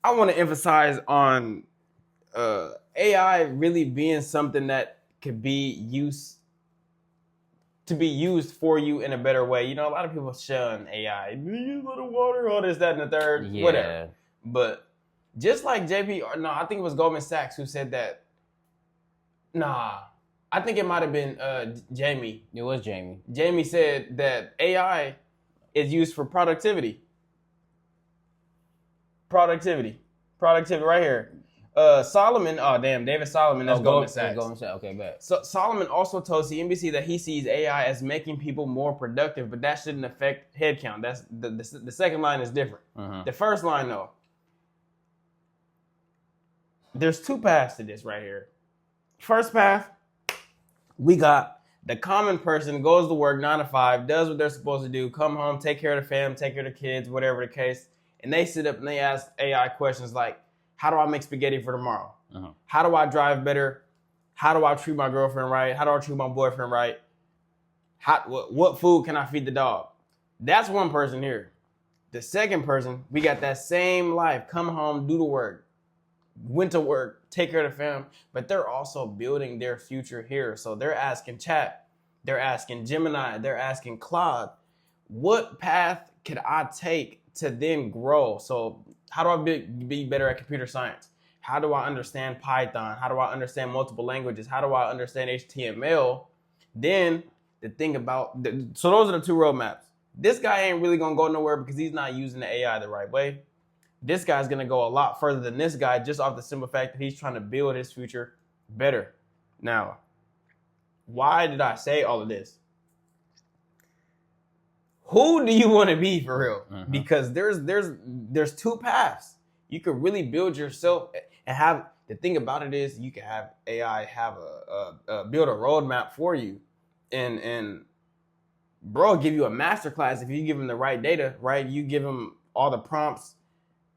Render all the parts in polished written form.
I want to emphasize on AI really being something that could be used for you in a better way. You know, a lot of people shun AI. Use little water, all this, that, and the third, whatever. But just like I think it was Goldman Sachs who said that. Nah, I think it might have been Jamie. It was Jamie. Jamie said that AI is used for productivity. Productivity right here. Solomon, David Solomon, that's Goldman Sachs. Goldman Sachs, okay, bet. So Solomon also told CNBC that he sees AI as making people more productive, but that shouldn't affect headcount. That's the second line is different. The first line, though, there's two paths to this right here. First path, we got the common person goes to work 9 to 5, does what they're supposed to do, come home, take care of the family, take care of the kids, whatever the case, and they sit up and they ask AI questions like, how do I make spaghetti for tomorrow? How do I drive better? How do I treat my girlfriend right? How do I treat my boyfriend right? What food can I feed the dog? That's one person here. The second person, we got that same life, come home, do the work, went to work, take care of the family, but they're also building their future here. So they're asking Chat, they're asking Gemini, they're asking Claude, what path could I take to then grow? So how do I be better at computer science? How do I understand Python? How do I understand multiple languages? How do I understand HTML? Then the thing about, so those are the two roadmaps. This guy ain't really gonna go nowhere because he's not using the AI the right way. This guy's gonna go a lot further than this guy just off the simple fact that he's trying to build his future better. Now, why did I say all of this? Who do you want to be for real? Because there's two paths. You could really build yourself and have, the thing about it is you can have AI have build a roadmap for you and bro give you a masterclass if you give him the right data, right? You give him all the prompts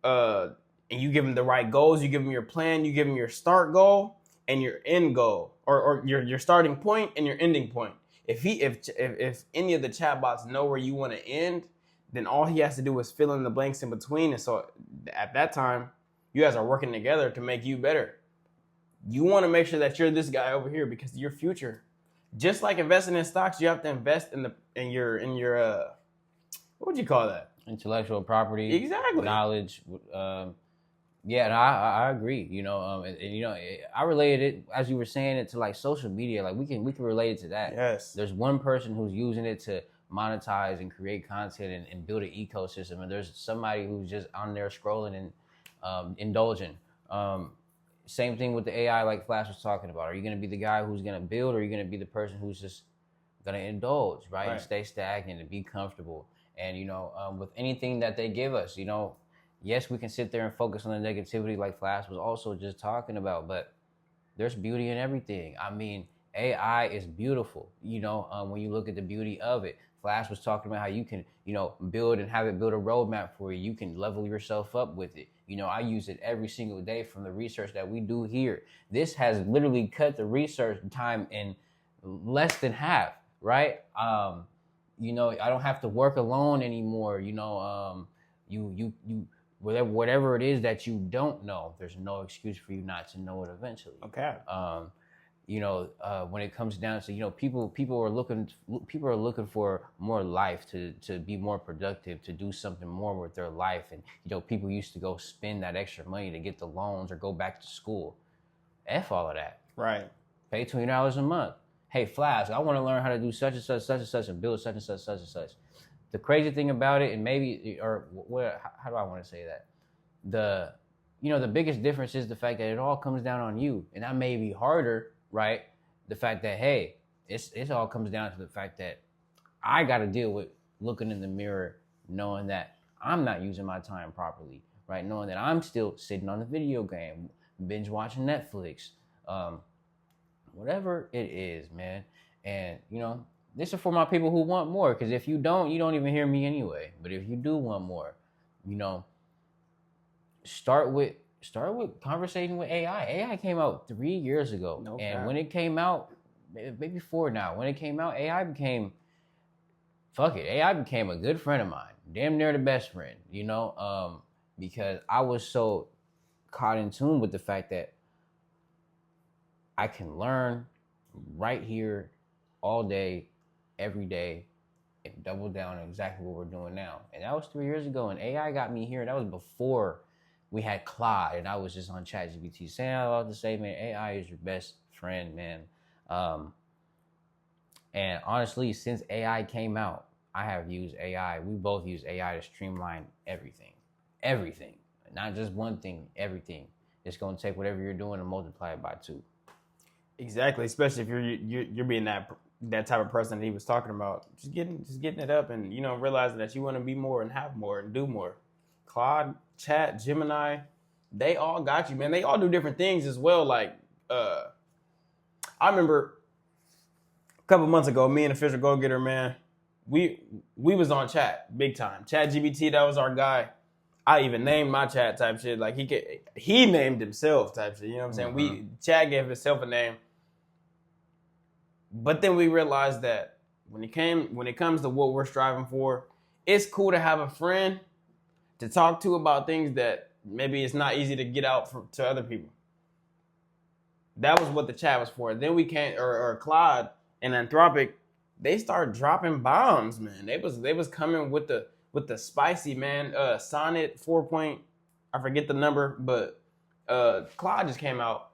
and you give him the right goals, you give him your plan, you give him your start goal and your end goal, or your starting point and your ending point. If any of the chatbots know where you want to end, then all he has to do is fill in the blanks in between. And so at that time, you guys are working together to make you better. You want to make sure that you're this guy over here because your future. Just like investing in stocks, you have to invest in your what would you call that? Intellectual property. Exactly. Knowledge. Yeah, and I agree. You know, and you know, I related it as you were saying it to like social media. Like we can relate it to that. Yes. There's one person who's using it to monetize and create content and build an ecosystem, and there's somebody who's just on there scrolling and indulging. Same thing with the AI, like Flash was talking about. Are you going to be the guy who's going to build, or are you going to be the person who's just going to indulge, right? And stay stagnant and be comfortable. And you know, with anything that they give us, you know, yes, we can sit there and focus on the negativity like Flash was also just talking about, but there's beauty in everything. I mean, AI is beautiful, you know, when you look at the beauty of it. Flash was talking about how you can, you know, build and have it build a roadmap for you. You can level yourself up with it. You know, I use it every single day from the research that we do here. This has literally cut the research time in less than half, right? You know, I don't have to work alone anymore. You know, you whatever it is that you don't know, there's no excuse for you not to know it eventually. Okay. You know, when it comes down to, you know, people are looking for more life to be more productive, to do something more with their life. And, you know, people used to go spend that extra money to get the loans or go back to school. F all of that. Right. Pay $20 a month. Hey, Flash, I want to learn how to do such and such, and build such and such. The crazy thing about it, and maybe, or how do I want to say that? The biggest difference is the fact that it all comes down on you. And that may be harder, right? The fact that, hey, it all comes down to the fact that I got to deal with looking in the mirror, knowing that I'm not using my time properly, right? Knowing that I'm still sitting on the video game, binge watching Netflix, whatever it is, man. And, you know, this is for my people who want more, because if you don't even hear me anyway. But if you do want more, you know, start with conversating with AI. AI came out 3 years ago. When it came out, maybe 4 now, when it came out, AI became a good friend of mine, damn near the best friend, you know, because I was so caught in tune with the fact that I can learn right here all day, every day, and double down on exactly what we're doing now. And that was 3 years ago, and AI got me here. That was before we had Claude, and I was just on ChatGPT saying I love to say, man, AI is your best friend, man. And honestly, since AI came out, I have used AI. We both use AI to streamline everything, not just one thing, everything. It's going to take whatever you're doing and multiply it by 2. Exactly, especially if you're being that type of person that he was talking about, just getting it up, and realizing that you want to be more and have more and do more. Claude, Chat, Gemini, they all got you, man. They all do different things as well. Like I remember a couple months ago, me and Official Go Getter, man, we was on Chat big time. ChatGPT, that was our guy. I even named my Chat type shit. Like he named himself type shit. You know what I'm saying? Chat gave himself a name. But then we realized that when it comes to what we're striving for, it's cool to have a friend to talk to about things that maybe it's not easy to get out to other people. That was what the Chat was for. Then we came, or Claude and Anthropic, they started dropping bombs, man. They was coming with the spicy, man. Sonnet 4. I forget the number, but Claude just came out.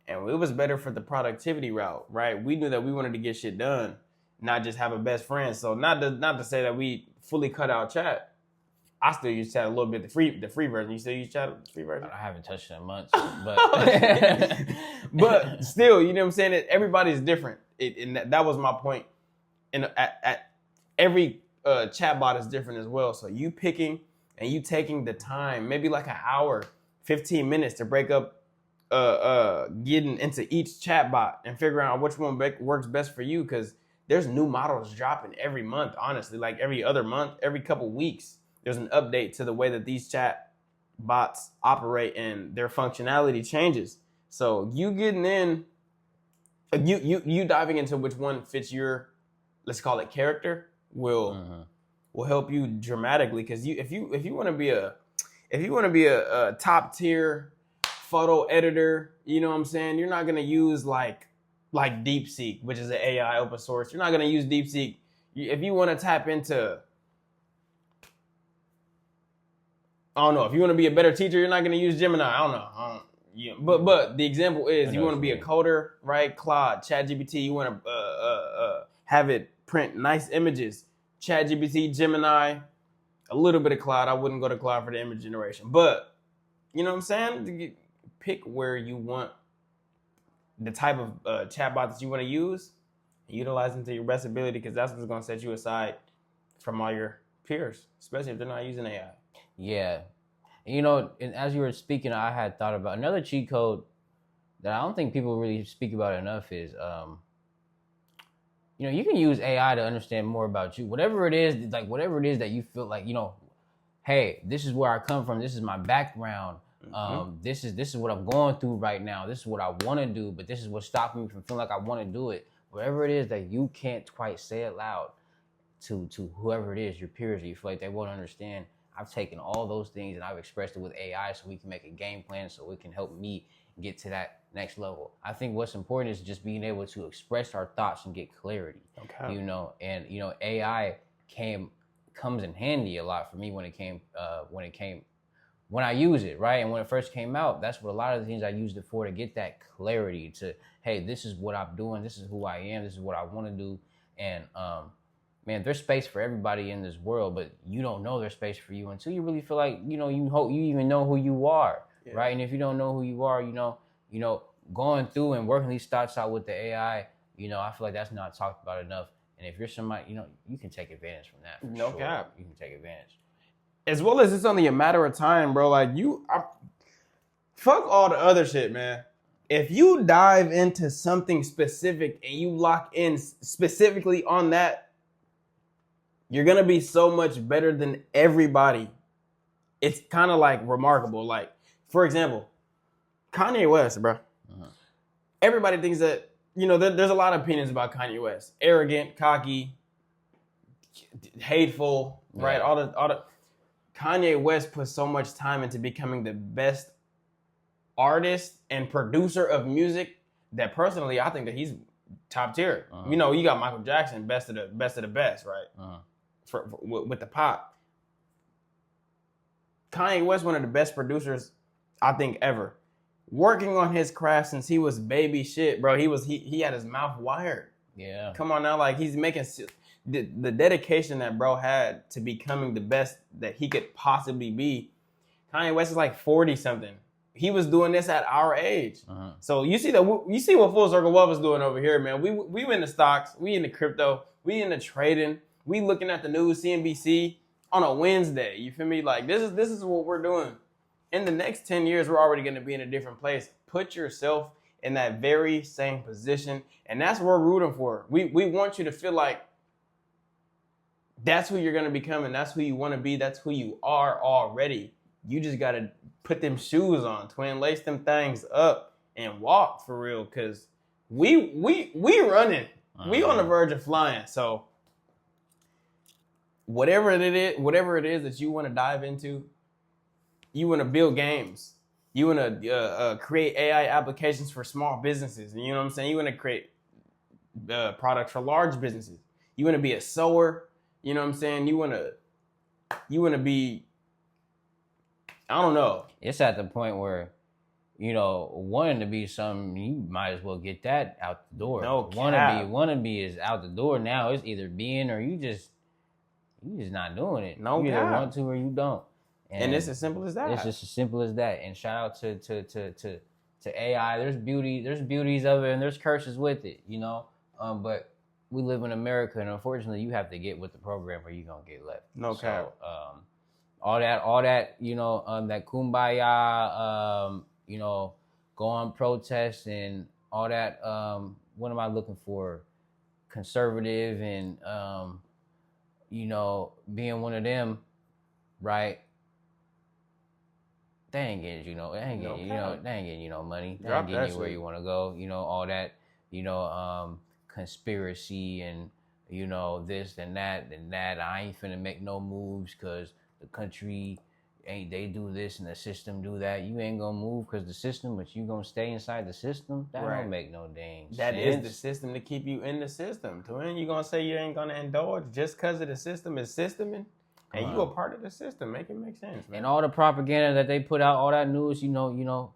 And it was better for the productivity route, right? We knew that we wanted to get shit done, not just have a best friend. So not to say that we fully cut out Chat. I still use Chat a little bit, the free version. You still use Chat, the free version? I haven't touched it in months, but but still, you know what I'm saying? Everybody's different, and that was my point. And at every chatbot is different as well. So you picking and you taking the time, maybe like an hour, 15 minutes to break up. Getting into each chatbot and figuring out which one works best for you, because there's new models dropping every month. Honestly, like every other month, every couple weeks, there's an update to the way that these chat bots operate and their functionality changes. So you getting in, you diving into which one fits your, let's call it, character will help you dramatically. Because if you want to be a top tier photo editor, you know what I'm saying? You're not gonna use like DeepSeek, which is an AI open source. You're not gonna use DeepSeek. If you want to tap into, I don't know. If you want to be a better teacher, you're not gonna use Gemini. I don't know. But the example is, you want to be a coder, right? Claude, ChatGPT. You want to have it print nice images. ChatGPT, Gemini, a little bit of Claude. I wouldn't go to Claude for the image generation, but you know what I'm saying? Pick where you want the type of chatbot that you want to use, and utilize them to your best ability, because that's what's going to set you aside from all your peers, especially if they're not using AI. Yeah. And as you were speaking, I had thought about another cheat code that I don't think people really speak about enough is, you can use AI to understand more about you. Whatever it is that you feel like, hey, this is where I come from. This is my background. This is what I'm going through right now. This is what I want to do, but this is what's stopping me from feeling like I want to do it. Whatever it is that you can't quite say it loud to whoever it is, your peers, that you feel like they won't understand. I've taken all those things and I've expressed it with AI so we can make a game plan so it can help me get to that next level. I think what's important is just being able to express our thoughts and get clarity. Okay. And AI comes in handy a lot for me when I use it, right? And when it first came out, that's what a lot of the things I used it for, to get that clarity to, hey, this is what I'm doing, this is who I am, this is what I want to do. And man, there's space for everybody in this world, but you don't know there's space for you until you really feel like, you hope you even know who you are, right? And if you don't know who you are, going through and working these thoughts out with the AI, I feel like that's not talked about enough. And if you're somebody, you can take advantage from that. No cap. You can take advantage. As well as it's only a matter of time, bro. Like fuck all the other shit, man. If you dive into something specific and you lock in specifically on that, you're gonna be so much better than everybody. It's kind of like remarkable. Like, for example, Kanye West, bro. Everybody thinks that, there's a lot of opinions about Kanye West. Arrogant, cocky, hateful, right? All the Kanye West put so much time into becoming the best artist and producer of music that personally I think that he's top tier. Uh-huh. You know, you got Michael Jackson, best of the best, right? Uh-huh. With the pop. Kanye West, one of the best producers I think ever. Working on his craft since he was baby shit, bro. He had his mouth wired. Yeah. Come on now, like he's making the dedication that bro had to becoming the best that he could possibly be. Kanye West is like 40 something. He was doing this at our age. Uh-huh. So you see what Full Circle Wealth is doing over here, man. We in the stocks, we in the crypto, we in the trading, we looking at the news, CNBC on a Wednesday. You feel me? Like this is what we're doing. In the next 10 years, we're already going to be in a different place. Put yourself in that very same position, and that's what we're rooting for. We want you to feel like that's who you're going to become, and that's who you want to be. That's who you are already. You just got to put them shoes on, twin, lace them things up, and walk for real, because we running. We on the verge of flying. So whatever it is that you want to dive into, you want to build games. You want to create AI applications for small businesses. You know what I'm saying? You want to create products for large businesses. You want to be a sewer. You know what I'm saying? You want to be, I don't know. It's at the point where, you know, wanting to be something, you might as well get that out the door. No cap. Wanna be is out the door now. It's either being or you just not doing it. No you cap. either want to or you don't. And it's as simple as that. It's just as simple as that. And shout out to AI. There's beauties of it and there's curses with it, you know. But we live in America, and unfortunately, you have to get with the program or you're gonna get left. No cap. All that, you know, that kumbaya, you know, go on protest and all that. What am I looking for? Conservative and you know, being one of them, right? They ain't getting you no, they ain't getting you no money. They ain't getting you where you want to go. You know, all that, you know, conspiracy and, you know, this and that. I ain't finna make no moves because the country ain't, they do this and the system do that. You ain't gonna move because the system, but you gonna stay inside the system. That don't make no dang sense. That is the system to keep you in the system. Twin, you gonna say you ain't gonna indulge just because of the system is systeming? And you a part of the system. Make it make sense, man. And all the propaganda that they put out, all that news, you know,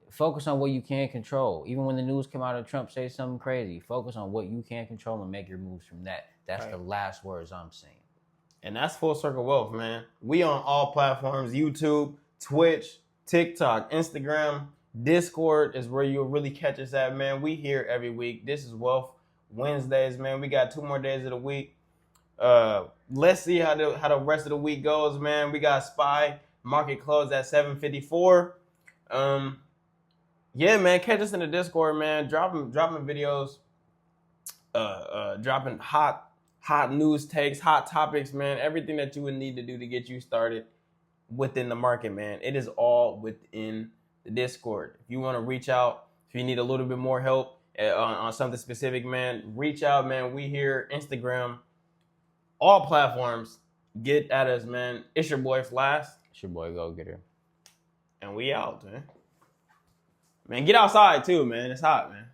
focus on what you can control. Even when the news come out of Trump say something crazy, focus on what you can control and make your moves from that. That's right. The last words I'm saying. And that's Full Circle Wealth, man. We on all platforms: YouTube, Twitch, TikTok, Instagram, Discord is where you'll really catch us at, man. We here every week. This is Wealth Wednesdays, man. We got 2 more days of the week. Let's see how the rest of the week goes, man. We got SPY market closed at 7:54. Yeah, man, catch us in the Discord, man. Dropping videos, dropping hot news takes, hot topics, man. Everything that you would need to do to get you started within the market, man. It is all within the Discord. If you want to reach out, if you need a little bit more help on something specific, man, reach out, man. We here, Instagram, all platforms. Get at us, man. It's your boy Flash. It's your boy Go Getter. And we out, man. Man, get outside too, man. It's hot, man.